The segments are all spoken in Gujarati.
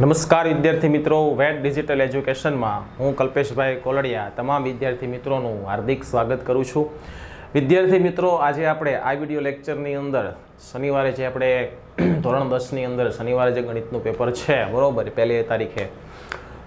નમસ્કાર વિદ્યાર્થી મિત્રો, વેટ ડિજિટલ એજ્યુકેશનમાં હું કલ્પેશભાઈ કોલડિયા તમામ વિદ્યાર્થી મિત્રોનું હાર્દિક સ્વાગત કરું છું. વિદ્યાર્થી મિત્રો, આજે આપણે આ વિડિયો લેક્ચરની અંદર શનિવારે જે આપણે ધોરણ 10ની અંદર શનિવારે જે ગણિતનું પેપર છે, બરોબર, પહેલી તારીખે,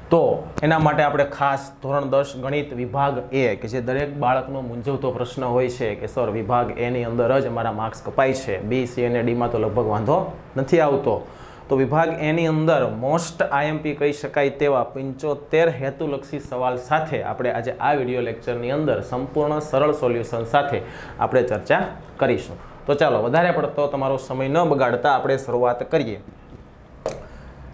તો એના માટે આપણે ખાસ ધોરણ 10 ગણિત વિભાગ એ કે જે દરેક બાળકનો મૂંઝવતો પ્રશ્ન હોય છે કે સર વિભાગ એ ની અંદર જ અમારા માર્ક્સ કપાય છે, બી, સી અને ડીમાં તો લગભગ વાંધો નથી આવતો. તો વિભાગ એની અંદર મોસ્ટ આઈએમપી કહી શકાય તેવા 75 હેતુલક્ષી સવાલ સાથે આપણે આજે આ વિડિયો લેક્ચરની અંદર સંપૂર્ણ સરળ સોલ્યુશન સાથે આપણે ચર્ચા કરીશું. તો ચાલો વધારે પડતો તમારો સમય ન બગાડતા આપણે શરૂઆત કરીએ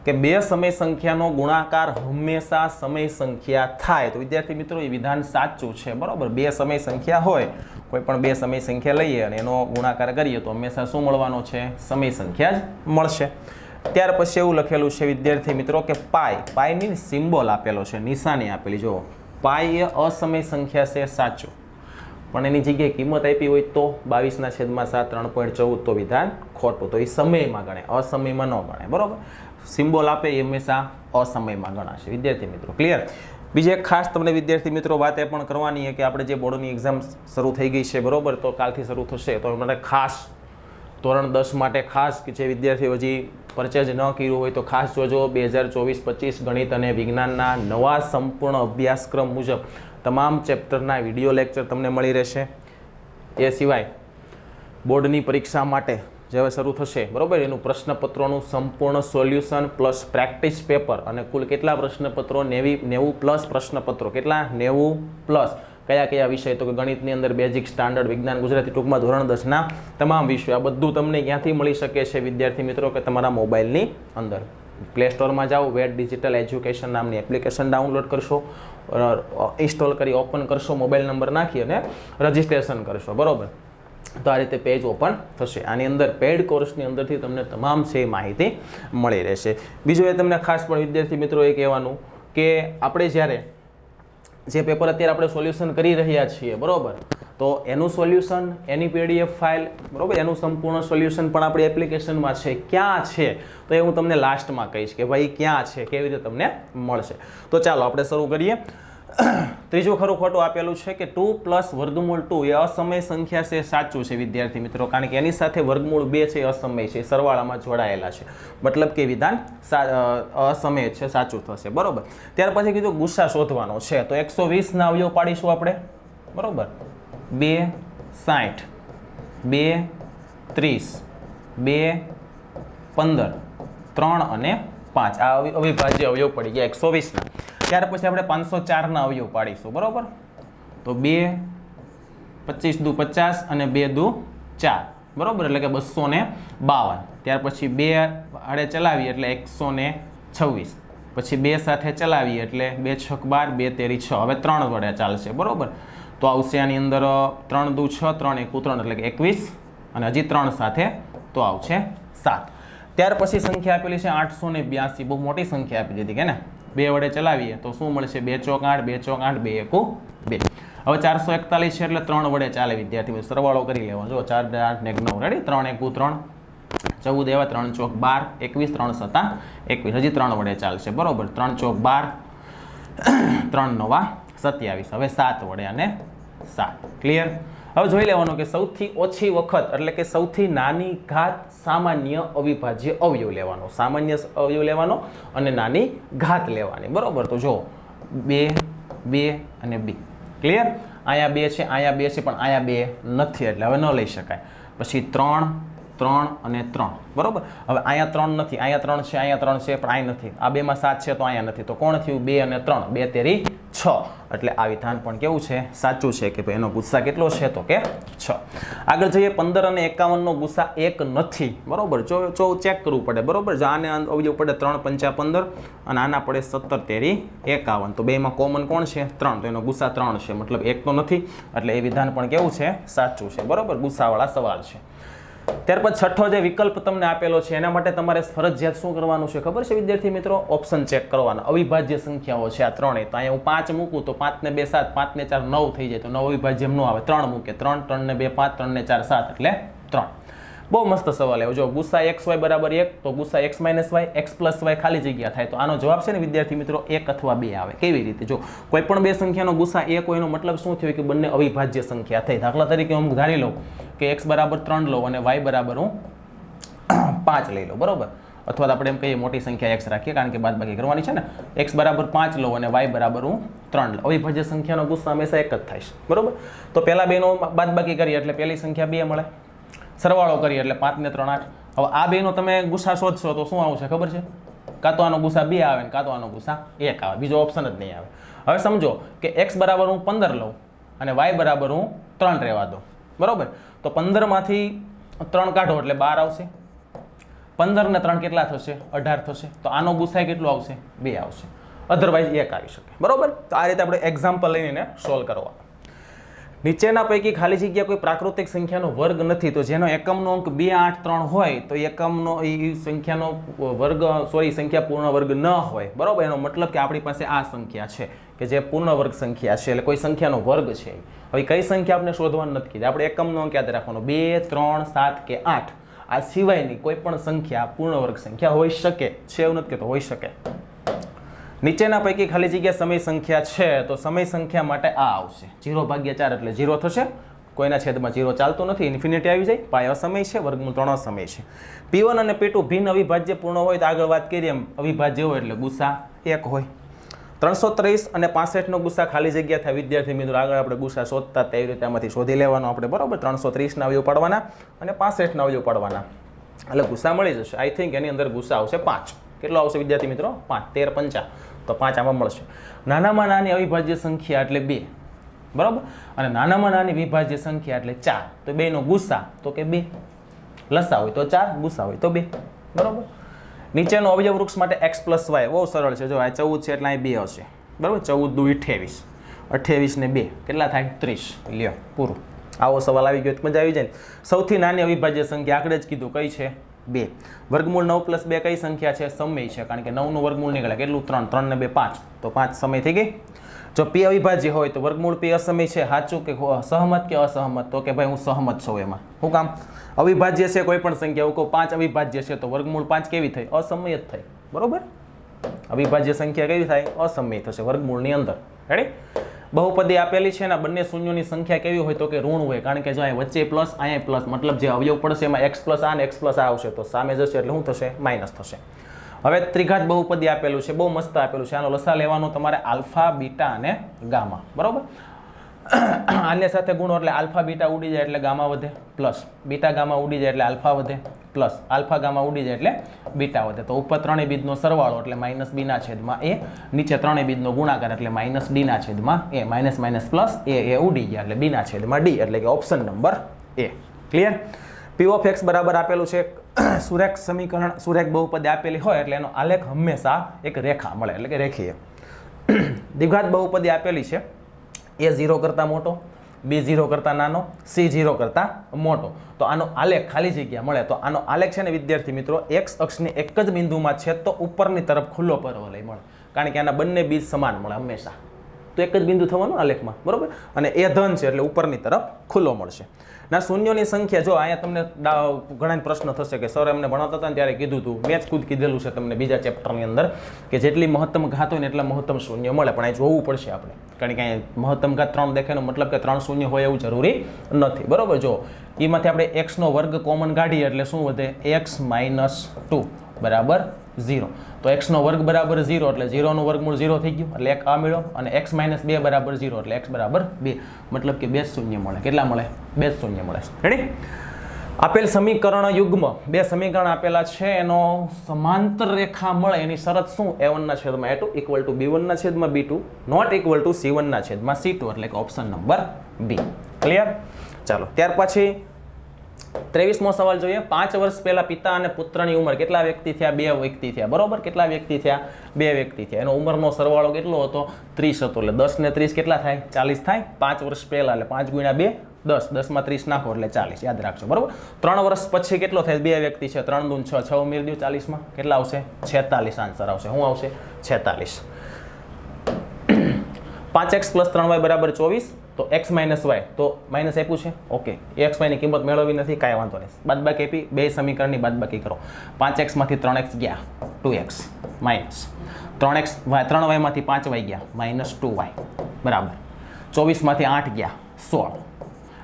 કે બે સમય સંખ્યાનો ગુણાકાર હંમેશા સમય સંખ્યા થાય. તો વિદ્યાર્થી મિત્રો, એ વિધાન સાચું છે, બરોબર. બે સમય સંખ્યા હોય, કોઈ પણ બે સમય સંખ્યા લઈએ અને એનો ગુણાકાર કરીએ તો હંમેશા શું મળવાનો છે? સમય સંખ્યા જ મળશે. ત્યાર પછી એવું લખેલું છે વિદ્યાર્થી મિત્રો કે પાઈની સિમ્બોલ આપેલો છે, નિશાની આપેલી. જો પાઈ એ અસમય સંખ્યા છે, સાચું, પણ એની જગ્યાએ કિંમત આપી હોય તો 22/7 3.14 તો વિધાન ખોટું. તો એ સમયમાં ગણે, અસમયમાં ન ગણે, બરોબર. સિમ્બોલ આપે એ હંમેશા અસમયમાં ગણાશે. વિદ્યાર્થી મિત્રો, ક્લિયર? બીજી એક ખાસ તમને વિદ્યાર્થી મિત્રો વાત એ પણ કરવાની છે કે આપણે જે બોર્ડની એક્ઝામ શરૂ થઈ ગઈ છે, બરોબર, તો કાલથી શરૂ થશે. તો મને ખાસ ધોરણ 10 માટે ખાસ કે જે વિદ્યાર્થીઓ હજી પરચેજ ન કર્યું હોય તો ખાસ જોજો. 2024-25 ગણિત અને વિજ્ઞાનના નવા સંપૂર્ણ અભ્યાસક્રમ મુજબ તમામ ચેપ્ટરના વિડીયો લેક્ચર તમને મળી રહેશે. એ સિવાય બોર્ડની પરીક્ષા માટે જે હવે શરૂ થશે, બરોબર, એનું પ્રશ્નપત્રોનું સંપૂર્ણ સોલ્યુશન પ્લસ પ્રેક્ટિસ પેપર અને કુલ કેટલા પ્રશ્નપત્રો? 90 પ્લસ પ્રશ્નપત્રો. કેટલા? 90 પ્લસ. કયા કયા વિષય? તો કે ગણિતની અંદર બેઝિક, સ્ટાન્ડર્ડ, વિજ્ઞાન, ગુજરાતી, ટૂંકમાં ધોરણ 10ના તમામ વિષયો. આ બધું તમને ક્યાંથી મળી શકે છે વિદ્યાર્થી મિત્રો? કે તમારા મોબાઈલની અંદર પ્લે સ્ટોરમાં જાઓ, વેટ ડિજિટલ એજ્યુકેશન નામની એપ્લિકેશન ડાઉનલોડ કરશો, ઇન્સ્ટોલ કરી ઓપન કરશો, મોબાઈલ નંબર નાખી અને રજિસ્ટ્રેશન કરશો, બરોબર. તો આ રીતે પેજ ઓપન થશે. આની અંદર પેડ કોર્સની અંદરથી તમને તમામ છે માહિતી મળી રહેશે. બીજું એ તમને ખાસ પણ વિદ્યાર્થી મિત્રો એ કહેવાનું કે આપણે જ્યારે જે પેપર અત્યારે આપણે સોલ્યુશન કરી રહ્યા છીએ, બરોબર, તો એનું સોલ્યુશન, એની પીડીએફ ફાઇલ, બરોબર, એનું સંપૂર્ણ સોલ્યુશન પણ આપણી એપ્લિકેશનમાં છે. ક્યાં છે તો એ હું તમને લાસ્ટમાં કહીશ કે ભાઈ ક્યાં છે, કેવી રીતે તમને મળશે. તો ચાલો આપણે શરૂ કરીએ. ત્રીજું ખરું ખોટું આપેલું છે કે 2 + વર્ગમૂળ 2 એ અસમય સંખ્યા છે, સાચું છે વિદ્યાર્થી મિત્રો, કારણ કે એની સાથે વર્ગમૂળ 2 છે, અસમય છે, સરવાળામાં જોડાયેલા છે, મતલબ કે વિધાન અસમય છે, સાચું થશે, બરોબર. ત્યાર પછી કીધું ગુસ્સા શોધવાનો છે, તો 120 અવયવ પાડીશું આપણે, બરોબર. 2 60, 2 30, 2 15, 3 અને 5 આ અવિભાજ્ય અવયવ પડી ગયા 120 ના. ત્યાર પછી આપણે 504 અવયવ પાડીશું, બરોબર. તો 2 25 દુ 50 અને 2 દુ 4, બરોબર, એટલે કે 252. ત્યાર પછી 2 આડે ચલાવીએ એટલે 126, પછી 2 સાથે ચલાવીએ એટલે 2 6 12, 2 13 6. હવે 3 વડે ચાલશે, બરોબર. તો આવશે આની અંદર 3 દુ 6, 3 1 3 એટલે કે 21 અને હજી 3 સાથે તો આવશે 7. ત્યાર પછી સંખ્યા આપેલી છે 882, બહુ મોટી સંખ્યા આપી દીધી કે ને. 2 વડે ચલાવીએ તો શું મળશે? 2 ચોક 8, 2 ચોક 8, 2 એકુ 2. હવે 441 છે એટલે 3 વડે ચાલે વિદ્યાર્થી, સરવાળો કરી લેવાનો. જો 4 8 ને 9, રેડી. 3 એકુ 3, 14 એવા, 3 ચોક 12, 21, 3 7 21, હજી 3 વડે ચાલશે, બરોબર. 3 ચોક 12, 3 9 27. હવે 7 વડે અને 7. ક્લિયર? હવે જોઈ લેવાનું કે સૌથી ઓછી વખત એટલે કે સૌથી નાની ઘાત સામાન્ય અવિભાજ્ય અવયવ લેવાનો, સામાન્ય અવયવ લેવાનો અને નાની ઘાત લેવાની, બરોબર. તો જો 2 2 અને 2. ક્લિયર? અહીંયા 2 છે, અહીંયા 2 છે, પણ અહીંયા 2 નથી એટલે હવે ન લઈ શકાય. પછી 3 3 અને 3, બરોબર. હવે અહીંયા 3 નથી, અહીંયા 3 છે, અહીંયા 3 છે, પણ અહીંયા નથી. આ બેમાં 7 છે તો અહીંયા નથી. તો કોણ થયું? 2 અને 3, 2 તેરી 6. એટલે આ વિધાન પણ કેવું છે? સાચું છે કે ભાઈ એનો ગુસ્સા કેટલો છે? તો કે 6. આગળ જઈએ. 15 અને 51 નો ગુસ્સા 1 નથી, બરોબર. જો ચેક કરવું પડે, બરોબર. જો આને અવયવ પડે 3 5 15 અને આના પડે 17 તેરી 51. તો બેમાં કોમન કોણ છે? 3. તો એનો ગુસ્સા 3 છે, મતલબ 1 તો નથી. એટલે એ વિધાન પણ કેવું છે? સાચું છે, બરોબર. ગુસ્સાવાળા સવાલ છે. ત્યાર પછી છઠ્ઠો જે વિકલ્પ તમને આપેલો છે એના માટે તમારે ફરજિયાત શું કરવાનું છે ખબર છે વિદ્યાર્થી મિત્રો? ઓપ્શન ચેક કરવાના. અવિભાજ્ય સંખ્યાઓ છે આ ત્રણેય. તો અહીંયા હું 5 મૂકું તો 5 ને 2 7, 5 ને 4 9 થઈ જાય. તો 9 અવિભાજ્ય એમ ન આવે. 3 મૂકે 3, 3 ને 2 5, 3 ને 4 7 એટલે 3. બહુ મસ્ત સવાલ આવ્યો. જો ગુસા એક્સ વાય બરાબર 1 તો ગુસા x minus y x plus y ખાલી જગ્યા થાય. તો આનો જવાબ છે ને વિદ્યાર્થી મિત્રો 1 અથવા 2 આવે. કેવી રીતે? જો કોઈ પણ બે સંખ્યાનો ગુસા 1 હોય એનો મતલબ શું થયો કે બંને અવિભાજ્ય સંખ્યા થઈ. દાખલા તરીકે હું ધારી લઉં કે x બરાબર 3 લઉં અને y બરાબર હું 5 લઈ લઉં, બરોબર. અથવા તો આપણે એમ કહીએ મોટી સંખ્યા x રાખીએ કારણ કે બાદબાકી કરવાની છે ને. x બરાબર 5 લઉં અને y બરાબર હું 3 લઉં. અવિભાજ્ય સંખ્યાનો ગુસા હંમેશા એક જ થાય છે, બરોબર. તો પહેલા બેનો બાદબાકી કરીએ એટલે પહેલી સંખ્યા 2 મળે. સરવાળો કરીએ એટલે 5 ને 3 8. હવે આ બેનો તમે ગુસા શોધશો તો શું આવશે ખબર છે? કાં તો આનો ગુસા 2 આવે ને કાં તો આનો ગુસા 1 આવે. બીજો ઓપ્શન જ નહીં આવે. હવે સમજો કે x બરાબર હું 15 લઉં અને y બરાબર હું 3 રહેવા દો, બરોબર. તો 15 માંથી 3 કાઢો એટલે 12 આવશે. 15 ને 3 કેટલા થશે? 18 થશે. તો આનો ગુસાય કેટલો આવશે? 2 આવશે. અધરવાઇઝ 1 આવી શકે, બરોબર. તો આ રીતે આપણે એક્ઝામ્પલ લઈને સોલ્વ કરવા. નીચેના પૈકી ખાલી જગ્યા કોઈ પ્રાકૃતિક સંખ્યાનો વર્ગ નથી તો જેનો એકમનો અંક 2 8 3 હોય તો એકમનો એ સંખ્યાનો વર્ગ સંખ્યા પૂર્ણ વર્ગ ન હોય, બરોબર. એનો મતલબ કે આપણી પાસે આ સંખ્યા છે કે જે પૂર્ણ વર્ગ સંખ્યા છે, એટલે કોઈ સંખ્યાનો વર્ગ છે. હવે કઈ સંખ્યા આપણે શોધવાનું નથી કીધી. આપણે એકમનો અંક યાદ રાખવાનો 2 3 7 કે 8 આ સિવાયની કોઈ પણ સંખ્યા પૂર્ણ વર્ગ સંખ્યા હોઈ શકે છે, એવું નથી કહેતો, હોઈ શકે. નીચેના પૈકી ખાલી જગ્યા સમય સંખ્યા છે તો સમય સંખ્યા માટે આ આવશે 0/4 એટલે 0 થશે. કોઈના છેદમાં 0 ચાલતું નથી, ઇન્ફિનિટી આવી જાય. પાય અસમય છે, વર્ગમૂળ 3 અસમય છે. P1 અને P2 ભિન્ન અવિભાજ્ય પૂર્ણ હોય તો આગળ વાત કરીએ એમ અવિભાજ્ય હોય એટલે ગુસા 1 હોય. 330 અને 65 નો ગુસા ખાલી જગ્યા થાય. વિદ્યાર્થી મિત્રો આગળ આપણે ગુસા શોધતા તેવી રીતે આમાંથી શોધી લેવાનો આપણે, બરોબર. 330 ના અવયવ પાડવાના અને 65 ના અવયવ પાડવાના એટલે ગુસા મળી જશે. આઈ થિંક એની અંદર ગુસા આવશે 5. કેટલો આવશે વિદ્યાર્થી મિત્રો? 5 13 5 તો 5 આમાં મળશે. નાનામાં નાની અવિભાજ્ય સંખ્યા એટલે 2, બરોબર. અને નાનામાં નાની વિભાજ્ય સંખ્યા એટલે 4. તો 2 નો ગુસા તો કે 2. લસા હોય તો 4, ગુસા હોય તો 2, બરોબર. નીચેનો અવયવ વૃક્ષ માટે x + y બહુ સરળ છે. જો આ 14 છે એટલે અહીં 2 હશે, બરોબર. 14 દુ 28, 28 ને 2 કેટલા થાય? 30. લ્યો પૂરું. આવો સવાલ આવી ગયો તો મજા આવી જાય. સૌથી નાની અવિભાજ્ય સંખ્યા આકડે જ કીધું કઈ છે? 2. વર્ગમૂળ 9 + 2 કઈ સંખ્યા છે? સમય છે, કારણ કે 9 નું વર્ગમૂળ નીકળે કેટલું? 3. 3 ને 2 5, તો 5 સમય થઈ ગઈ. જો p અવિભાજ્ય હોય તો વર્ગમૂળ p અસમય છે. સાચું કે સહમત કે અસહમત? તો કે ભાઈ હું સહમત છું. એમાં શું કામ? અવિભાજ્ય છે કોઈ પણ સંખ્યા. હું કહું 5 અવિભાજ્ય છે તો વર્ગમૂળ 5 કેવી થઈ? અસમય જ થઈ, બરોબર. અવિભાજ્ય સંખ્યા કેવી થાય? અસમય થશે વર્ગમૂળની અંદર. રેડી? બહુપદી આપેલી છે ને બંને શૂન્યોની સંખ્યા કેવી હોય તો કે ઋણ હોય, કારણ કે જો અહીં વચ્ચે પ્લસ અહીંયા પ્લસ, મતલબ જે અવયવ પડશે એમાં x + આ ને x + આ આવશે તો સામે જશે એટલે શું થશે? માઇનસ થશે. હવે ત્રિઘાત બહુપદી આપેલું છે, બહુ મસ્ત આપેલું છે. આનો લસા લેવાનો તમારે આલ્ફા બીટા અને ગામા, બરોબર. આને સાથે ગુણો એટલે આલ્ફા બીટા ઉડી જાય એટલે ગામા વધે, પ્લસ બીટા ગામા ઉડી જાય એટલે આલ્ફા વધે, પ્લસ આલ્ફા ગામા ઉડી જાય એટલે બીટા વધે. તો ઉપર ત્રણેય બીજનો સરવાળો એટલે -b ના છેદમાં a, નીચે ત્રણેય બીજનો ગુણાકાર એટલે -d ના છેદમાં a, minus minus plus a ઉડી ગયા એટલે b ના છેદમાં d, એટલે કે option number a. Clear? p of x બરાબર આપેલું છે. સુરેખ સમીકરણ, સુરેખ બહુપદી આપેલી હોય એટલે એનો આલેખ હંમેશા એક રેખા મળે, એટલે કે રેખીય. દ્વિઘાત બહુપદી આપેલી છે. a 0 કરતાં મોટો, b 0 કરતાં નાનો, c 0 કરતાં મોટો. તો આનો આલેખ ખાલી જગ્યા મળે. તો આનો આલેખ છે ને વિદ્યાર્થી મિત્રો x અક્ષની એક જ બિંદુમાં છે તો ઉપરની તરફ ખુલ્લો પરવલય મળે, કારણ કે આના બંને બીજ સમાન મળે હંમેશા. તો એક જ બિંદુ થવાનું આલેખમાં, બરોબર. અને એ ધન છે એટલે ઉપરની તરફ ખુલ્લો મળશે. ના શૂન્યોની સંખ્યા, જો અહીંયા તમને ઘણા પ્રશ્ન થશે કે સર એમને ભણાવતા હતા ને ત્યારે કીધું હતું, મેં જ ખુદ કીધેલું છે તમને બીજા ચેપ્ટરની અંદર કે જેટલી મહત્તમ ઘાત હોય ને એટલા મહત્તમ શૂન્ય મળે. પણ અહીં જોવું પડશે આપણે, કારણ કે અહીંયા મહત્તમ ઘાત 3 દેખાયનો મતલબ કે 3 શૂન્ય હોય એવું જરૂરી નથી, બરોબર. જો એમાંથી આપણે x નો વર્ગ કોમન કાઢીએ એટલે શું વધે? x - 2 બરાબર 0. તો x નો વર્ગ બરાબર 0 એટલે 0 નું વર્ગમૂળ 0 થઈ ગયું એટલે 1 આ મળ્યો, અને x - 2 બરાબર 0 એટલે x બરાબર 2, મતલબ કે 2 શૂન્ય મળે. કેટલા મળે? 2 શૂન્ય મળે. રેડી? આપેલ સમીકરણ યુગ્મ, બે સમીકરણ આપેલા છે, એનો સમાંતર રેખા મળે એની શરત શું? a1 ના છેદમાં a2 ઇક્વલ ટુ b1 ના છેદમાં b2 not equal to c1 ના છેદમાં c2, એટલે કે ઓપ્શન નંબર b. ક્લિયર? ચાલો ત્યાર પછી 23મો સવાલ જોઈએ. 5 વર્ષ પહેલા પિતા અને પુત્રની ઉંમર કેટલા વ્યક્તિ થયા? 2 વ્યક્તિ થયા, બરોબર. કેટલા વ્યક્તિ થયા? 2 વ્યક્તિ થયા. એનો ઉંમરનો સરવાળો કેટલો હતો? 30 હતો. એટલે 10 ને 30 કેટલા થાય? 40 થાય. 5 વર્ષ પહેલા એટલે 5 ગુણ્યા 2 10, 10 માં 30 નાખો એટલે 40, યાદ રાખજો, બરોબર. 3 વર્ષ પછી કેટલો થાય? 2 વ્યક્તિ છે, 3 દૂન 6, 6 ઉમેરી દો 40 માં, કેટલા આવશે? 46 આન્સર આવશે. શું આવશે? 46. 5x + 3y બરાબર 24. તો x માઇનસ વાય તો માઇનસ આપ્યું છે ઓકે એક્સ વાયની કિંમત મેળવવી નથી કાંઈ વાંધો નહીં બાદબાકી આપી બે સમીકરણની બાદબાકી કરો 5x માંથી 3x ગયા 2x માઇનસ 3y માંથી 5y ગયા માઇનસ 2y બરાબર 24 માંથી 8 ગયા 16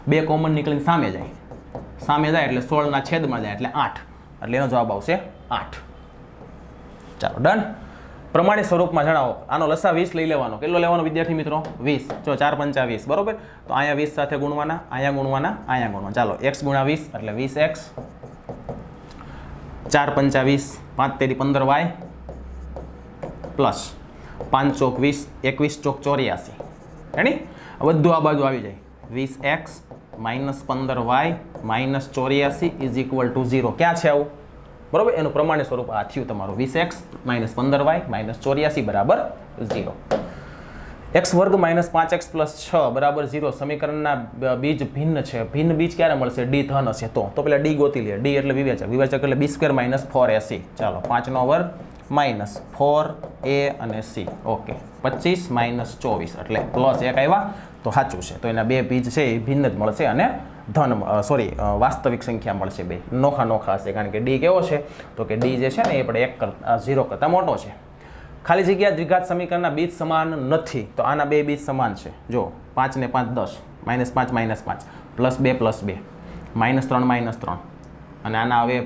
બે કોમન નીકળીને સામે જાય એટલે 16 ના છેદમાં જાય એટલે 8 એટલે એનો જવાબ આવશે 8 ચાલો ડન પ્રમાણિત સ્વરૂપમાં જણાવો આનો લસા 20 લઈ લેવાનો કેટલો લેવાનો વિદ્યાર્થી મિત્રો 20 જો 4 5 20 બરોબર તો અહીંયા 20 સાથે ગુણવાના અહીંયા ગુણવાના ચાલો x ગુણ્યા 20 એટલે 20x 4 5 20 5 તેરી 15y પ્લસ 5 ચોક 20 21 ચોક 84 રેડી બધું આ બાજુ આવી જાય 20x minus 15y minus 84 is equal two 0 ક્યાં છે આવું બરોબર એનું પ્રમાણિત સ્વરૂપ આ થયું તમારું 20x માઇનસ 15y માઇનસ 84 બરાબર 0 x વર્ગ માઇનસ 5x પ્લસ 6 બરાબર 0 સમીકરણના બીજ ભિન્ન છે ભિન્ન બીજ ક્યારે મળશે d ધન હશે તો પેલા d ગોતી લે d એટલે વિવેચક એટલે b² માઇનસ 4ac ચાલો 5 નો વર્ગ માઇનસ 4a અને c ઓકે 25 માઇનસ 24 એટલે પ્લસ 1 આવ્યા તો સાચું છે તો એના બે બીજ છે એ ભિન્ન જ મળશે અને ધન વાસ્તવિક સંખ્યા મળશે બે નોખા હશે કારણ કે d કેવો છે તો કે d જે છે ને એ આપણે 0 કરતાં મોટો છે ખાલી જગ્યા દ્વિઘાત સમીકરણના બીજ સમાન નથી તો આના બે બીજ સમાન છે જો 5 ને 5 10 માઇનસ 5 પ્લસ 2 માઇનસ 3 અને આના હવે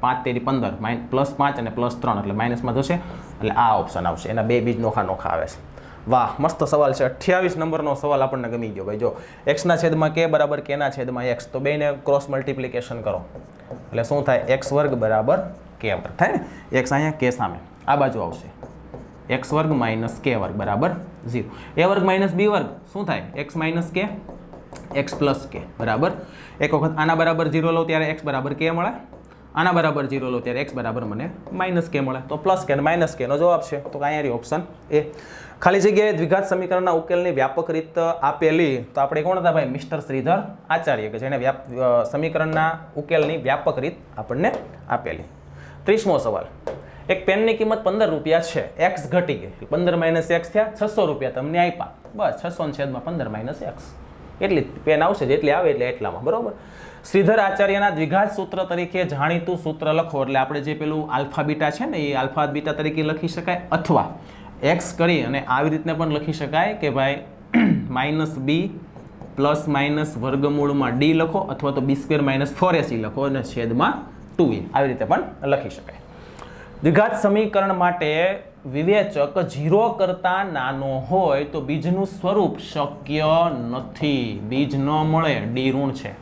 5 તેરી 15 પ્લસ 5 અને પ્લસ 3 એટલે માઇનસમાં જશે એટલે આ ઓપ્શન આવશે એના બે બીજ નોખા આવે છે વાહ મસ્ત સવાલ છે 28 નંબરનો સવાલ આપણને ગમી ગયો ભાઈ જો x ના છેદમાં k બરાબર k ના છેદમાં x તો બેને ક્રોસ મલ્ટિપ્લિકેશન કરો એટલે શું થાય x વર્ગ બરાબર k વર્ગ થાય ને x અહીંયા k સામે આ બાજુ આવશે x વર્ગ માઇનસ k વર્ગ બરાબર 0 a વર્ગ માઇનસ b વર્ગ શું થાય x minus k x plus k બરાબર એક વખત આના બરાબર 0 લો ત્યારે x બરાબર k મળે આના બરાબર 0 લો ત્યારે x બરાબર મને માઇનસ k મળે તો પ્લસ k અને માઇનસ k નો જવાબ છે તો અહીંયા ઓપ્શન એ ખાલી જગ્યાએ દ્વિઘાત સમીકરણના ઉકેલની વ્યાપક રીત આપેલી તો આપણે કોણ હતા ભાઈ મિસ્ટર શ્રીધર આચાર્ય કે જેને સમીકરણના ઉકેલની વ્યાપક રીત આપણને આપેલી 30મો સવાલ એક પેનની કિંમત 15 રૂપિયા છે x ઘટી ગઈ 15 માઇનસ x થયા 600 રૂપિયા તમને આપ્યા બસ 600 છેદમાં 15 માઇનસ x એટલી પેન આવશે જેટલી આવે એટલે એટલામાં બરોબર શ્રીધર આચાર્યના દ્વિઘાત સૂત્ર તરીકે જાણીતું સૂત્ર લખો એટલે આપણે જે પેલું આલ્ફા બીટા છે ને એ આલ્ફા બીટા તરીકે લખી શકાય અથવા x કરી અને આવી રીતને પણ લખી શકાય કે ભાઈ માઇનસ b પ્લસ માઇનસ વર્ગમૂળમાં d લખો અથવા તો b² માઇનસ 4ac લખો અને છેદમાં 2e આવી રીતે પણ લખી શકાય દ્વિઘાત સમીકરણ માટે વિવેચક 0 કરતાં નાનો હોય તો બીજનું સ્વરૂપ શક્ય નથી બીજ ન મળે d ઋણ છે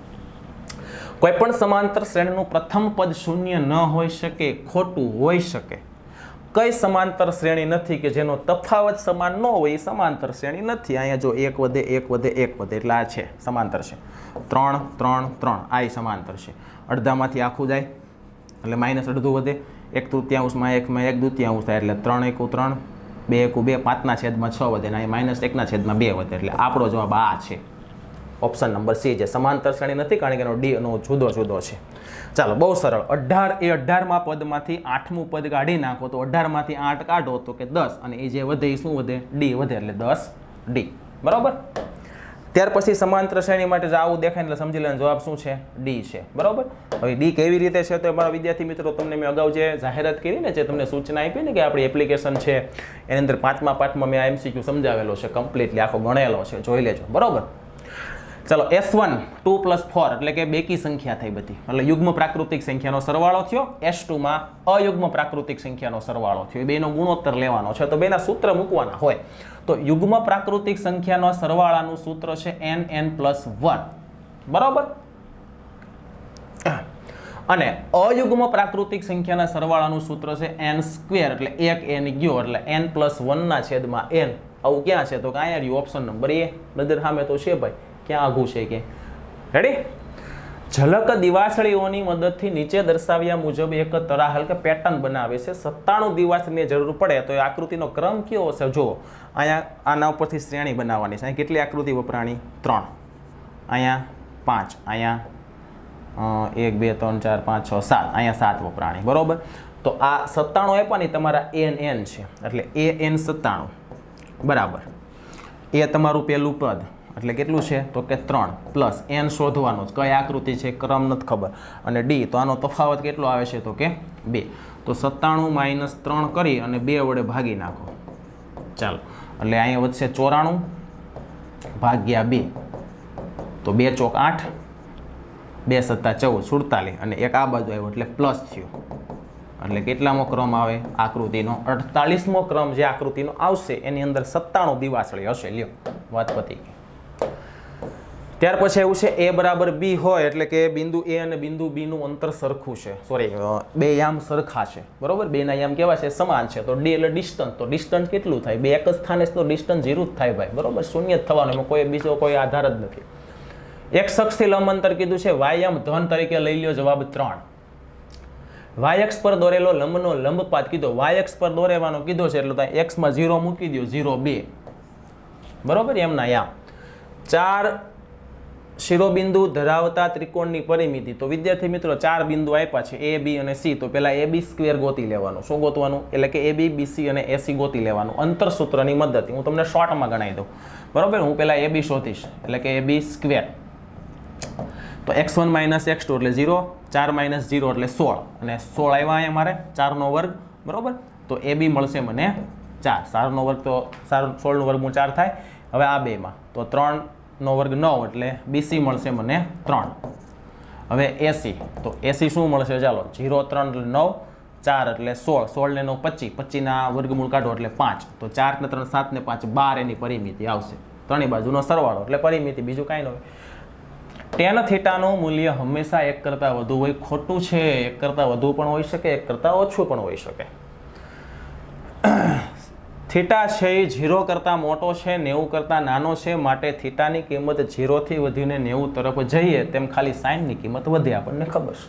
કોઈ પણ સમાંતર શ્રેણીનું પ્રથમ પદ શૂન્ય ન હોઈ શકે ખોટું હોઈ શકે કઈ સમાંતર શ્રેણી નથી કે જેનો તફાવત સમાન ન હોય એ સમાંતર શ્રેણી નથી અહીંયા જો 1 વધે 1 વધે 1 વધે એટલે આ છે સમાંતર છે 3 3 3 આ સમાંતર છે અડધામાંથી આખું જાય એટલે માઇનસ અડધું વધે 1/3 1 દુત્યાંશ થાય એટલે 3 1 3 2 1 2 5 ના છેદમાં 6 વધે અને માઇનસ 1 ના છેદમાં 2 વધે એટલે આપણો જવાબ આ છે ઓપ્શન નંબર સી જે સમાંતર શ્રેણી નથી કારણ કે એનો ડી નો જુદો છે ચાલો બહુ સરળ 18માં પદમાંથી 8મું પદ કાઢી નાખો તો 18માંથી 8 કાઢો તો કે 10 અને એ જે વધે એ શું વધે ડી વધે એટલે 10 ડી બરાબર ત્યાર પછી સમાંતર શ્રેણી માટે આવું દેખાય એટલે સમજી લેવાનો જવાબ શું છે ડી છે બરાબર હવે ડી કેવી રીતે છે તો મારા વિદ્યાર્થી મિત્રો તમને મેં અગાઉ જે જાહેરાત કરી ને જે તમને સૂચના આપી ને કે આપણી એપ્લિકેશન છે એની અંદર 5મા પાઠમાં મેં MCQ સમજાવેલો છે કમ્પ્લીટલી આખો ગણેલો છે જોઈ લેજો બરાબર ચલો S1 2 + 4 એટલે કે બેકી સંખ્યા થઈ બધી એટલે યુગ્મ પ્રાકૃતિક સંખ્યાનો સરવાળો થયો S2 માં અયુગ્મ પ્રાકૃતિક સંખ્યાનો સરવાળો થયો એ બેનો ગુણોત્તર લેવાનો છે તો બેના સૂત્ર મૂકવાના હોય તો યુગ્મ પ્રાકૃતિક સંખ્યાનો સરવાળાનું સૂત્ર છે n + 1 બરાબર અને અયુગ્મ પ્રાકૃતિક સંખ્યાના સરવાળાનું સૂત્ર છે n² એટલે 1 n ગયો એટલે n + 1 ના છેદમાં n આવું ક્યાં છે તો કે અહીંયા રહ્યું ઓપ્શન નંબર એ નજર સામે તો છે ભાઈ ક્યાં આઘું છે કે રેડી ઝલક દિવાસળીઓની મદદથી નીચે દર્શાવ્યા મુજબ એક તરાહલ કે પેટર્ન બનાવે છે 97 દિવાસળીની જરૂર પડે તો એ આકૃતિનો ક્રમ કયો હશે જો અહીંયા આના ઉપરથી શ્રેણી બનાવવાની છે અહીં કેટલી આકૃતિ વપરાણી 3 અહીંયા 5 અહીંયા 1 2 3 4 5 6 7 અહીંયા 7 વપરાણી બરોબર તો આ 97 આપવાની તમારા n છે એટલે an 97 બરાબર એ તમારું પહેલું પદ એટલે કેટલું છે તો કે 3 પ્લસ n શોધવાનો જ, કઈ આકૃતિ છે ક્રમ નથી ખબર, અને d તો આનો તફાવત કેટલો આવે છે તો કે 2. તો 97 માઇનસ 3 કરી અને 2 વડે ભાગી નાખો. ચાલો, એટલે અહીંયા વધશે 94 ભાગ્યા 2, તો 2 ચોક 8, 2 સત્તા 14, 47, અને એક આ બાજુ આવ્યો એટલે પ્લસ થયું. એટલે કેટલામો ક્રમ આવે આકૃતિનો? 48મો ક્રમ જે આકૃતિનો આવશે એની અંદર 97 દિવાસળી હશે. લ્યો, વાત પતી ગઈ. ત્યાર પછી એવું છે a બરાબર b હોય એટલે કે બિંદુ a અને બિંદુ b નું અંતર સરખું છે, સોરી બે યામ સરખા છે, બરોબર, બેના યામ કેવા છે? સમાન છે. તો d એટલે ડિસ્ટન્સ, તો ડિસ્ટન્સ કેટલું થાય? બે એક જ સ્થાને તો ડિસ્ટન્સ 0 જ થાય ભાઈ, બરોબર, શૂન્ય જ થવાનું, એમાં કોઈ બીજો કોઈ આધાર જ નથી. x અક્ષથી લંબ અંતર કીધું છે, y યામ ધન તરીકે લઈ લ્યો, જવાબ 3. y અક્ષ પર દોરેલો લંબનો લંબપાત કીધો, y અક્ષ પર દોરેવાનો કીધો છે એટલે ત્યાં x માં 0 મૂકી દો, 0 2, બરોબર, એમના યામ. 4 શિરોબિંદુ ધરાવતા ત્રિકોણની પરિમિતિ. તો વિદ્યાર્થી મિત્રો 4 બિંદુ આપ્યા છે a b અને c, તો પહેલા ab સ્ક્વેર ગોતી લેવાનું. શું ગોતવાનું? એટલે કે ab bc અને ac ગોતી લેવાનું અંતર સૂત્રની મદદથી. હું તમને શોર્ટમાં ગણાવી દઉં, બરોબર. હું પહેલા ab શોધીશ, એટલે કે ab સ્ક્વેર, તો x1 માઇનસ x2 એટલે 0, 4 માઇનસ 0 એટલે 16, અને 16 આવ્યા અહીંયા મારે 4નો વર્ગ, બરોબર. તો ab મળશે મને 4, 4નો વર્ગ તો 16નો વર્ગમૂળ 4 થાય. હવે આ બેમાં તો 3નો વર્ગ 9 એટલે BC મળશે મને 3. હવે AC, તો AC શું મળશે? ચાલો, 0 3 એટલે 9, 4 એટલે 16, 16 ને 9 25, 25ના વર્ગમૂળ કાઢો એટલે 5, તો 4 ને 3 7 ને 5 12 એની પરિમિતિ આવશે. ત્રણેય બાજુનો સરવાળો એટલે પરિમિતિ, બીજું કાંઈ ન હોય. tan થીટાનું મૂલ્ય હંમેશા 1 કરતાં વધુ હોય. ખોટું છે, 1 કરતાં વધુ પણ હોઈ શકે, 1 કરતાં ઓછું પણ હોઈ શકે. થીટા છે એ 0 કરતાં મોટો છે, 90 કરતાં નાનો છે, માટે થીટાની કિંમત 0 થી વધીને 90 તરફ જઈએ તેમ ખાલી સાઇનની કિંમત વધે. આપણને ખબર છે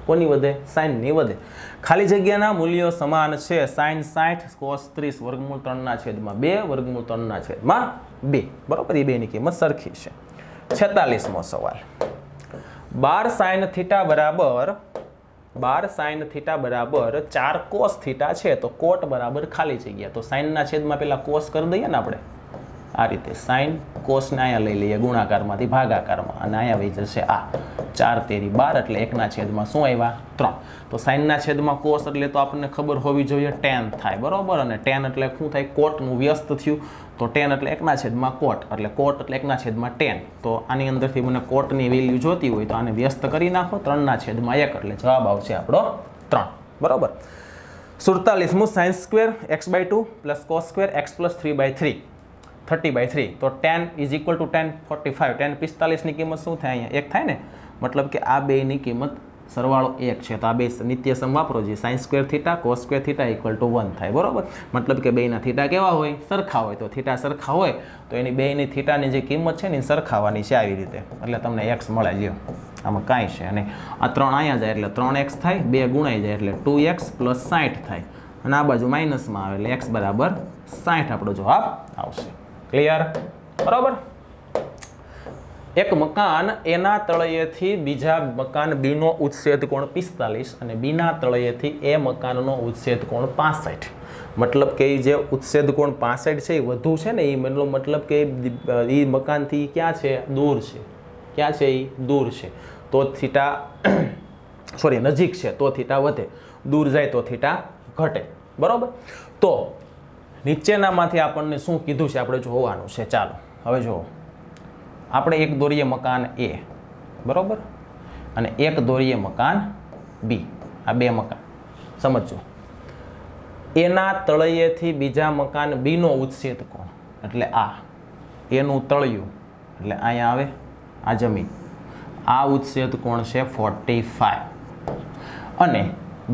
કોની વધે? સાઇનની વધે. ખાલી જગ્યાના મૂલ્યો સમાન છે, સાઇન 60 કોસ 30 વર્ગમૂળ 3/2 વર્ગમૂળ 3/2, બરોબર, એ બેની કિંમત સરખી છે. 46મો સવાલ, 12 સાઇન થીટા બરાબર 4 કોસ થીટા છે, તો કોટ બરાબર ખાલી જગ્યા. તો સાઇનના છેદમાં પેલા કોસ કરી દઈએ ને આપણે, આ રીતે સાઇન કોસને અહીંયા લઈ લઈએ ગુણાકારમાંથી ભાગાકારમાં, અને અહીંયા વહી જશે આ 4 તેરી 12 એટલે 1ના છેદમાં શું આવ્યા? 3. તો સાઇનના છેદમાં કોસ એટલે તો આપણને ખબર હોવી જોઈએ tan થાય, બરોબર, અને tan એટલે શું થાય? કોટનું વ્યસ્ત થયું. તો tan એટલે 1ના છેદમાં કોટ, એટલે કોટ એટલે 1ના છેદમાં tan. તો આની અંદરથી મને કોટની વેલ્યુ જોતી હોય તો આને વ્યસ્ત કરી નાખો, 3ના છેદમાં 1 એટલે જવાબ આવશે આપણો 3, બરોબર. 47મું sine square x/2 plus cos square x plus 3/3 30/3, તો tan is equal to tan 45. tan 45ની કિંમત શું થાય? અહીંયા 1 થાય ને, મતલબ કે આ બેની કિંમત સરવાળો 1 છે. તો આ બે નિત્યસમ વાપરો જે sine square theta cos square theta equal to 1 થાય, બરોબર. મતલબ કે બેના થીટા કેવા હોય? સરખા હોય. તો થીટા સરખા હોય તો એની બેની થીટાની જે કિંમત છે ને એ સરખાવાની છે આવી રીતે, એટલે તમને x મળે. લ્યો, આમાં કાંઈ છે, અને આ 3 અહીંયા જાય એટલે 3x થાય, 2 ગુણાઈ જાય એટલે 2x પ્લસ 60 થાય, અને આ બાજુ માઇનસમાં આવે એટલે x બરાબર 60 આપણો જવાબ આવશે. ક્લિયર? બરાબર. એક મકાન એના તળિયેથી બીજા મકાન બીનો ઉચ્છેદ કોણ 45 અને બીના તળિયેથી એ મકાનનો ઉચ્છેદ કોણ 65. મતલબ કે જે ઉચ્છેદ કોણ 65 છે એ વધુ છે ને, એ મતલબ કે એ મકાનથી ક્યાં છે? દૂર છે. ક્યાં છે? એ દૂર છે. તો થીટા સોરી નજીક છે તો થીટા વધે, દૂર જાય તો થીટા ઘટે, બરાબર. તો નીચેનામાંથી આપણને શું કીધું છે આપણે જોવાનું છે. ચાલો હવે જુઓ, આપણે એક દોરીએ મકાન A, બરાબર, અને એક દોરીએ મકાન B. આ બે મકાન સમજો. એના તળિયેથી બીજા મકાન B નો ઉચ્છેદ કોણ એટલે આ, એનું તળિયું એટલે અહીંયા આવે આ જમીન, આ ઉચ્છેદ કોણ છે 45, અને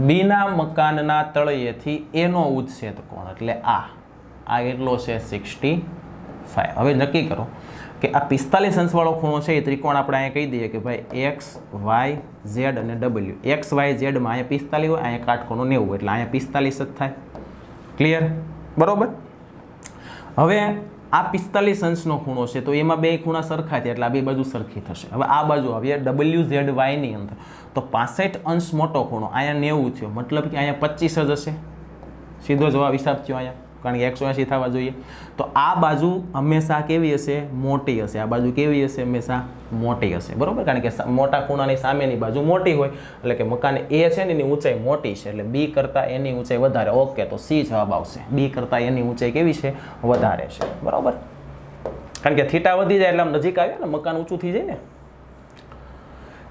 બીના મકાનના તળિયેથી એનો ઉચ્છેદ કોણ એટલે આ કેટલો છે 65. હવે નક્કી કરો કે આ 45 અંશવાળો ખૂણો છે એ ત્રિકોણ આપણે અહીંયા કહી દઈએ કે ભાઈ x y z અને w. x y z માં અહીંયા 45 હોય, અહીંયા કાટખૂણો 90 એટલે અહીંયા 45 જ થાય. ક્લિયર? બરોબર. હવે આ 45 અંશનો ખૂણો છે તો એમાં બે ખૂણા સરખા થયા એટલે આ બે બાજુ સરખી થશે. હવે આ બાજુ આવીએ w z y ની અંદર, તો 65 અંશ મોટો ખૂણો અહીંયા 90 થયો, મતલબ કે અહીંયા 25 જ હશે. સીધો જવાબ હિસાબ થયો. અહીંયા કારણ કે 180 થવા જોઈએ. તો આ બાજુ હંમેશા કેવી હશે? મોટી હશે. આ બાજુ કેવી હશે? હંમેશા મોટી હશે, બરોબર. કારણ કે મોટા ખૂણાની સામેની બાજુ મોટી હોય એટલે કે મકાન એ છે ને એની ઊંચાઈ મોટી છે એટલે બી કરતાં એની ઊંચાઈ વધારે. ઓકે, તો સી જવાબ આવશે. બી કરતાં એની ઊંચાઈ કેવી છે? વધારે છે, બરોબર. કારણ કે થીટા વધી જાય એટલે આમ નજીક આવે ને, મકાન ઊંચું થઈ જાય ને.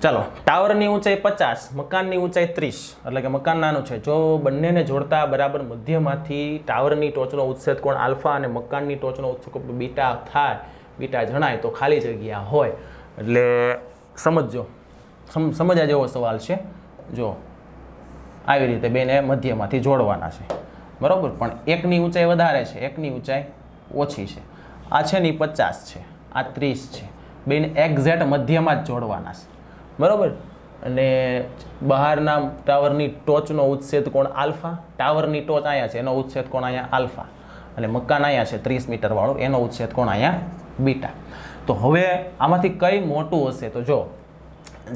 ચાલો, ટાવરની ઊંચાઈ 50, મકાનની ઊંચાઈ 30, એટલે કે મકાન નાનું છે. જો બંનેને જોડતા બરાબર મધ્યમાંથી ટાવરની ટોચનો ઉચ્છેદ કોણ આલ્ફા અને મકાનની ટોચનો ઉચ્છેદ કોણ બીટા થાય, બીટા જણાય તો ખાલી જગ્યા હોય. એટલે સમજજો, સમજ્યા જેવો સવાલ છે. જો આવી રીતે બેને મધ્યમાંથી જોડવાના છે, બરાબર. પણ એકની ઊંચાઈ વધારે છે, એકની ઊંચાઈ ઓછી છે. આ છે ને 50 છે, આ 30 છે. બેને એક્ઝેક્ટ મધ્યમાં જ જોડવાના છે, બરાબર. અને બહારના ટાવરની ટોચનો ઉચ્છેદ કોણ આલ્ફા, ટાવરની ટોચ અહીંયા છે એનો ઉચ્છેદ કોણ અહીંયા આલ્ફા, અને મકાન અહીંયા છે 30 મીટર વાળું એનો ઉચ્છેદ કોણ અહીંયા બીટા. તો હવે આમાંથી કઈ મોટું હશે? તો જો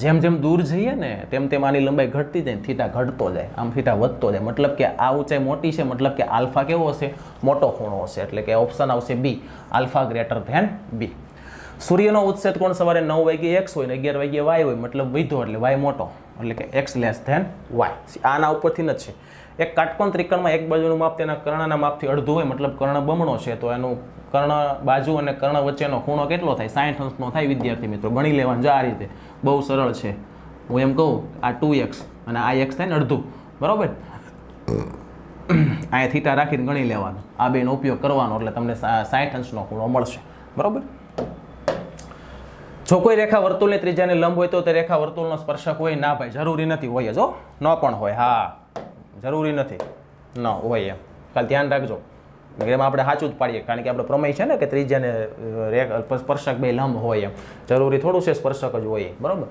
જેમ જેમ દૂર જઈએ ને તેમ તેમ આની લંબાઈ ઘટતી જાય, થીટા ઘટતો જાય, આમ થીટા વધતો જાય. મતલબ કે આ ઊંચાઈ મોટી છે, મતલબ કે આલ્ફા કેવો હશે? મોટો ખૂણો હશે. એટલે કે ઓપ્શન આવશે બી, આલ્ફા ગ્રેટર ધેન બી. સૂર્યનો ઉચ્છેદ કોણ સવારે 9 વાગ્યે x હોય ને 11 વાગ્યે y હોય, મતલબ વધ્યો એટલે y મોટો, એટલે કે x લેસ ધેન y. આના ઉપરથી જ છે. એક કાટકોણ ત્રિકોણમાં એક બાજુનું માપ તેના કર્ણના માપથી અડધું હોય, મતલબ કર્ણ બમણો છે, તો એનું કર્ણ બાજુ અને કર્ણ વચ્ચેનો ખૂણો કેટલો થાય? 60 અંશનો થાય. વિદ્યાર્થી મિત્રો ગણી લેવાનું જો આ રીતે, બહુ સરળ છે. હું એમ કહું આ 2x અને આ x થાય ને અડધું, બરાબર. અહીંયા થીટા રાખીને ગણી લેવાનું, આ બેનો ઉપયોગ કરવાનો એટલે તમને 60 અંશનો ખૂણો મળશે, બરાબર. જો કોઈ રેખા વર્તુળની ત્રિજ્યાને લંબ હોય તો તે રેખા વર્તુળનો સ્પર્શક હોય? ના ભાઈ, જરૂરી નથી. હોય જો ન પણ હોય, હા જરૂરી નથી, ન હોય. એમ ખાલી ધ્યાન રાખજો, એમાં આપણે સાચું જ પાડીએ, કારણ કે આપણે પ્રમેય છે ને કે ત્રિજ્યાને સ્પર્શક બે લંબ હોય. એમ જરૂરી થોડું છે સ્પર્શક જ હોય, બરાબર.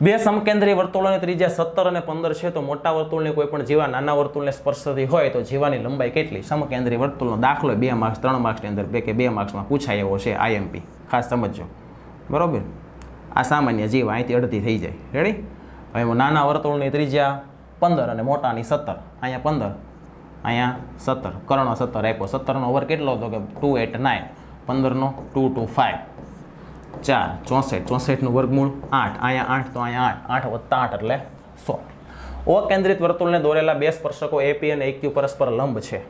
બે સમકેન્દ્રીય વર્તુળોની ત્રિજ્યા 17 અને 15 છે તો મોટા વર્તુળની કોઈ પણ જીવા નાના વર્તુળને સ્પર્શતી હોય તો જીવાની લંબાઈ કેટલી? સમકેન્દ્રીય વર્તુળનો દાખલો 2 માર્ક્સ 3 માર્ક્સની અંદર કે 2 માર્ક્સમાં પૂછાય એવો છે, IMP ખાસ સમજજો, બરાબર. આ સામાન્ય જીવ અહીંથી અડધી થઈ જાય. રેડી? હવે નાના વર્તુળની ત્રિજ્યા 15 અને મોટાની 17. અહીંયા 15, અહીંયા 17, કર્ણ 17 આપ્યો. 17નો વર્ગ કેટલો હતો? કે 289. 15નો 225, 4 64, 64નું વર્ગમૂળ 8, અહીંયા 8 તો અહીંયા 8, 8 + 8 એટલે 100. અકેન્દ્રિત વર્તુળને દોરેલા બે સ્પર્શકો AP અને AQ પરસ્પર લંબ છે.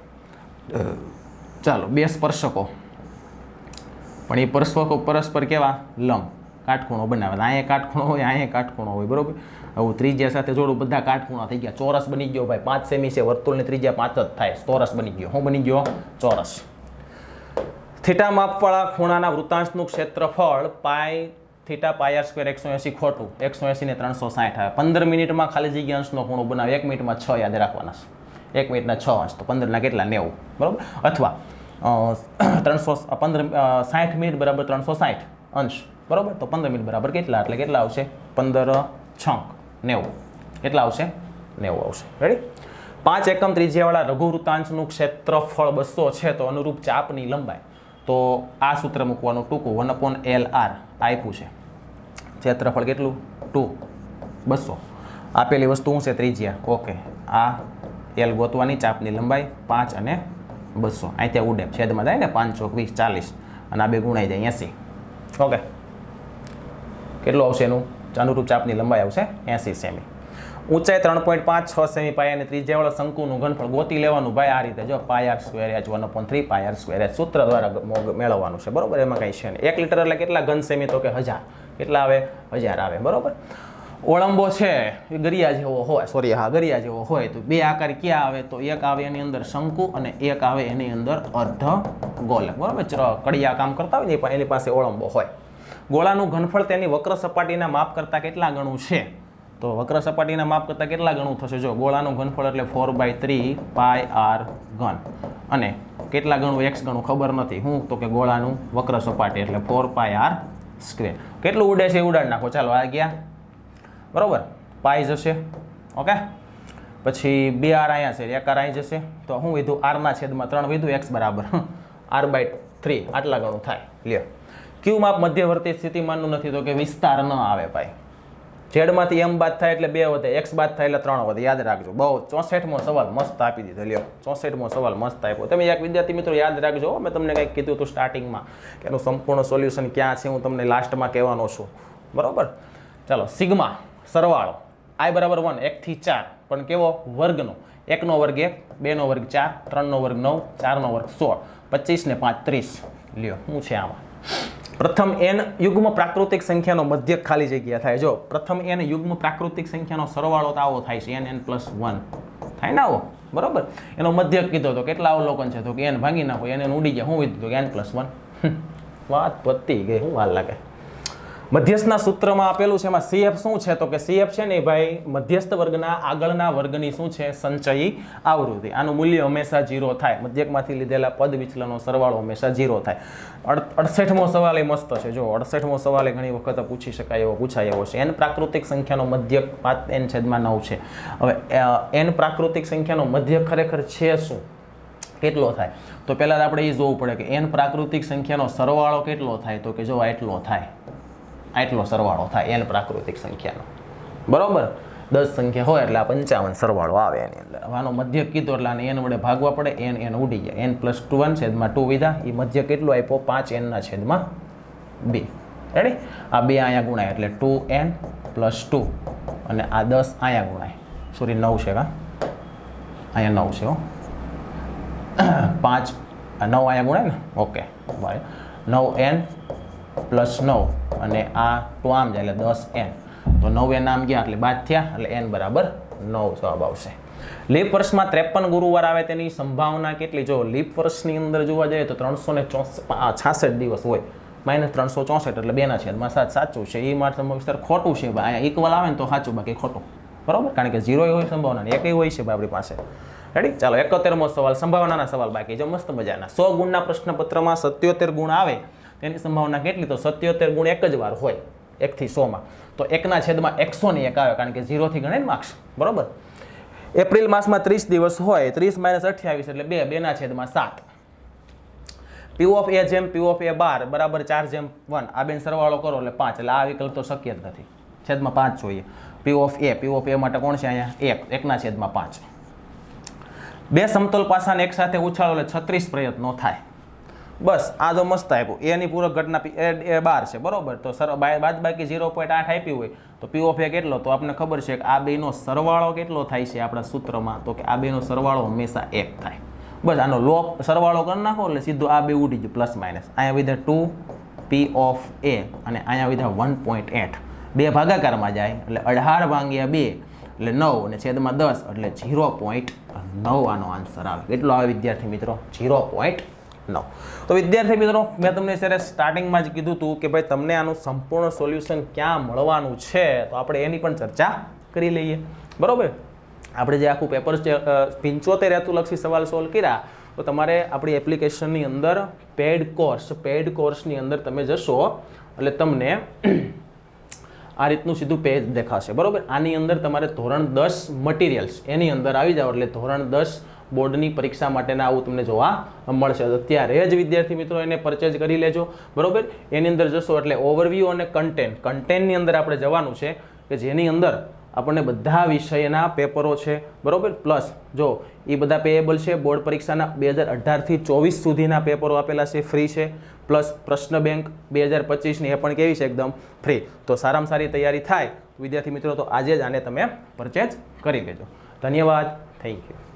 ચાલો, બે સ્પર્શકો, પણ એ પરસ્પર કેવા? લંબ, કાટખૂણો બનાવે. અહીંયા કાટખૂણો હોય, અહીંયા કાટખૂણો હોય, બરોબર. હવે ત્રિજ્યા સાથે જોડું, બધા કાટખૂણા થઈ ગયા. ચોરસ બની ગયો ભાઈ. 5 સેમી છે, વર્તુળની ત્રિજ્યા 5 જ થાય. ચોરસ બની ગયો. શું બની ગયો? ચોરસ. થીટા માપવાળા ખૂણાના વૃત્તાંશનું ક્ષેત્રફળ પાઈ થીટા પાઈ r સ્ક્વેર 180 ખોટું. 180 ને 360 આવે. 15 મિનિટમાં ખાલી જગ્યા અંશનો ખૂણો બનાવે. 1 મિનિટમાં 6 યાદ રાખવાના છે. 1 મિનિટના 6 અંશ તો 15 ના કેટલા? 90, બરાબર. અથવા 60 મિનિટ બરાબર 360 અંશ, બરાબર. તો 15 મિનિટ બરાબર કેટલા? એટલે કેટલા આવશે? 15 6 90. કેટલા આવશે? 90 આવશે. રેડી? 5 એકમ ત્રિજ્યાવાળા લઘુ વૃત્તાંશનું ક્ષેત્રફળ 200 છે તો અનુરૂપ ચાપની લંબાઈ. તો આ સૂત્ર મૂકવાનું ટૂંકું 1/LR આપ્યું છે. ક્ષેત્રફળ કેટલું? 200. આપેલી વસ્તુ શું છે? ત્રિજ્યા. ઓકે, આ L ગોતવાની, ચાપની લંબાઈ 5 અને 200. અહીંથી ઉડે છેદમાં જાય ને, 5 ચોક 20 40 અને આ બે ગુણાઈ જાય 80. ઓકે, કેટલું આવશે એનું? અનુરૂપ ચાપની લંબાઈ આવશે 80 સેમી. ઊંચાઈ 3.56 સેમી પાયાની ત્રિજ્યાવાળા શંકુનું ઘનફળ ગોતી લેવાનું ભાઈ આ રીતે. જો પાય r સ્ક્વેર h 1/3 પાય r સ્ક્વેર h સૂત્ર દ્વારા મેળવવાનું છે, બરોબર. એમાં કંઈ છે નહીં. 1 લીટર એટલે કેટલા ઘન સેમી? તો કે 1000. કેટલા આવે? 1000 આવે, બરોબર. ઓળંબો છે એ ગરિયા જેવો હોય, સોરી હા ગરિયા જેવો હોય તો બે આકાર ક્યાં આવે? તો એક આવે એની અંદર શંકુ અને એક આવે એની અંદર અર્ધ ગોલક, બરોબર. કડિયા કામ કરતા હોય ને પણ એની પાસે ઓળંબો હોય. ગોળાનું ઘનફળ તેની વક્ર સપાટીના માપ કરતાં કેટલા ગણું છે? તો વક્ર સપાટીના માપ કરતાં કેટલા ગણું થશે? જો ગોળાનું ઘનફળ એટલે 4/3 પાય r ઘન, અને કેટલા ગણું? x ગણું ખબર નથી. શું? તો કે ગોળાનું વક્ર સપાટી એટલે 4 પાય r સ્ક્વેર. કેટલું ઉડે છે? ઉડાડ નાખો. ચાલો, આ ગયા, બરોબર. પાઈ જશે, ઓકે. પછી 2r અહીંયા છે, 1r અહીં જશે તો શું વિધું? r ના છેદમાં 3 વિધું, x બરાબર r/3 આટલા ગણું થાય. લ્યો. ક્યુ માપ મધ્યવર્તી સ્થિતિમાનનું નથી તો કે વિસ્તાર ન આવે ભાઈ. ઝેડમાંથી એમ બાદ થાય એટલે 2 વધે, એક્સ બાદ થાય એટલે 3 વધે. યાદ રાખજો. બહુ 64મો સવાલ મસ્ત આપી દીધો. લ્યો 64મો સવાલ મસ્ત આપ્યો. તમે એક વિદ્યાર્થી મિત્રો યાદ રાખજો. મેં તમને કંઈક કીધું હતું સ્ટાર્ટિંગમાં કે એનું સંપૂર્ણ સોલ્યુશન ક્યાં છે, હું તમને લાસ્ટમાં કહેવાનો છું. બરાબર. ચાલો, સિગ્મા સરવાળો i બરાબર 1 1 થી 4, પણ કેવો? વર્ગનો. 1 નો વર્ગ 1, 2 નો વર્ગ 4, 3 નો વર્ગ 9, 4 નો વર્ગ 16, 25 ને 5 30. લ્યો શું છે આમાં? પ્રથમ n યુગ્મ પ્રાકૃતિક સંખ્યાનો મધ્યક ખાલી જગ્યા થાય. જો પ્રથમ n યુગ્મ પ્રાકૃતિક સંખ્યાનો સરવાળો તો આવો થાય છે, n + 1 થાય ને આવો. બરાબર. એનો મધ્યક કીધો તો કેટલા અવલોકન છે? તો કે n ભાંગી નાખો, n ઉડી ગયા. શું વિધું? તો કે n + 1. વાત પતી ગઈ. શું વાર લાગે? મધ્યસ્થના સૂત્રમાં આપેલું છે, એમાં CF શું છે? તો કે CF છે ને ભાઈ મધ્યસ્થ વર્ગના આગળના વર્ગની શું છે? સંચયી આવૃત્તિ. આનું મૂલ્ય હંમેશા 0 થાય. મધ્યકમાંથી લીધેલા પદ વિચલનનો સરવાળો હંમેશા 0 થાય. 68મો સવાલ એ મસ્ત છે. જો 68મો સવાલ એ ઘણી વખત પૂછી શકાય એવો પૂછાય એવો છે. n પ્રાકૃતિક સંખ્યાનો મધ્યક 5n/9 છે. હવે n પ્રાકૃતિક સંખ્યાનો મધ્યક ખરેખર છે શું? કેટલો થાય? તો પહેલાં આપણે એ જોવું પડે કે n પ્રાકૃતિક સંખ્યાનો સરવાળો કેટલો થાય? તો કે જો આટલો થાય. આટલો સરવાળો થાય n પ્રાકૃતિક સંખ્યાનો. બરોબર. 10 સંખ્યા હોય એટલે આ 55 સરવાળો આવે એની અંદર. આનો મધ્યક કીધો એટલે આને n વડે ભાગવા પડે. n ઉડી ગયા. n + 2 વિધા. એ મધ્યક કેટલો આપ્યો? 5n/2. રેડી? આ 2 અહીંયા ગુણાય એટલે 2n + 2 અને આ 10 અહીંયા ગુણાય. સોરી 9 છે. અહીંયા 9 છે. 5 9 અહીંયા ગુણાય ને? ઓકે. 9n + 9 અને આ 2 આમ જાય એટલે 10n. તો 9n આમ ગયા એટલે બાદ થયા એટલે n બરાબર 9 જવાબ આવશે. લીપ વર્ષમાં 53 ગુરુવાર આવે તેની સંભાવના કેટલી? જો લીપ વર્ષની અંદર જોવા જઈએ તો 366 દિવસ હોય. -364 એટલે 2/7 સાચું છે. એ માટે વિસ્તાર ખોટું છે ભાઈ. અહીંયા ઇક્વલ આવે ને તો સાચું, બાકી ખોટું. બરાબર. કારણ કે 0 હોય સંભાવના ને 1 હોય છે ભાઈ આપણી પાસે. રેડી? ચાલો 71મો સવાલ સંભાવનાના સવાલ બાકી છે મસ્ત મજાના. 100 ગુણના પ્રશ્નપત્રમાં 77 ગુણ આવે તેની સંભાવના કેટલી? તો 77 ગુણ એક જ વાર હોય 1 થી 100 માં. તો 1/101 આવે કારણ કે 0 થી ગણે માર્ક્સ. બરોબર. એપ્રિલ માસમાં 30 દિવસ હોય. 30 - 28 એટલે 2/7. P of A જેમ P of A બાર બરાબર 4/1. આ બેન સરવાળો કરો એટલે 5. એટલે આ વિકલ્પ તો શક્ય જ નથી. છેદમાં 5 જોઈએ. P of A માટે કોણ છે અહીંયા? 1/5. બે સમતલ પાસાને એક સાથે ઉછાળો એટલે 36 પ્રયત્નો થાય. બસ આ જો મસ્ત આપ્યું. એની પૂરક ઘટના એ 12 છે. બરોબર. તો બાદ બાકી 0.8 આપ્યું હોય તો P of A કેટલો? તો આપણને ખબર છે કે આ બેનો સરવાળો કેટલો થાય છે આપણા સૂત્રમાં? તો કે આ બેનો સરવાળો હંમેશા 1 થાય. બસ આનો સરવાળો કરી નાખો એટલે સીધું આ બે ઉડી ગયું પ્લસ માઇનસ. અહીંયા વિધા 2 P of A અને અહીંયા વિધા 1.8. બે ભાગાકારમાં જાય એટલે 18 ભાગ્યા 2 એટલે 9 અને છેદમાં 10 એટલે 0.9 આનો આન્સર આવે. કેટલો આવે વિદ્યાર્થી મિત્રો? 0.9. તો વિદ્યાર્થી મિત્રો મેં તમને જ્યારે સ્ટાર્ટિંગમાં જ કીધું હતું કે ભાઈ તમને આનું સંપૂર્ણ સોલ્યુશન ક્યાં મળવાનું છે, તો આપણે એની પણ ચર્ચા કરી લઈએ. બરોબર. આપણે જે આખું પેપર 75 હેતુલક્ષી સવાલ સોલ્વ કર્યા તો તમારે આપણી એપ્લિકેશનની અંદર પેડ કોર્સની અંદર તમે જશો એટલે તમને આ રીતનું સીધું પેજ દેખાશે. બરોબર. આની અંદર તમારે ધોરણ 10 મટીરિયલ્સ એની અંદર આવી જાઓ એટલે ધોરણ 10 બોર્ડની પરીક્ષા માટેના આવું તમને જોવા મળશે. અત્યારે જ વિદ્યાર્થી મિત્રો એને પરચેઝ કરી લેજો. બરોબર. એની અંદર જશો એટલે ઓવરવ્યૂ અને કન્ટેન્ટની અંદર આપણે જવાનું છે કે જેની અંદર આપણને બધા વિષયના પેપરો છે. બરોબર. પ્લસ જો એ બધા પેએબલ છે. બોર્ડ પરીક્ષાના 2018 થી 24 સુધીના પેપરો આપેલા છે, ફ્રી છે. પ્લસ પ્રશ્ન બેંક 2025ની એ પણ કેવી છે? એકદમ ફ્રી. તો સારામાં સારી તૈયારી થાય વિદ્યાર્થી મિત્રો તો આજે જ આને તમે પરચેઝ કરી લેજો. ધન્યવાદ. Thank you.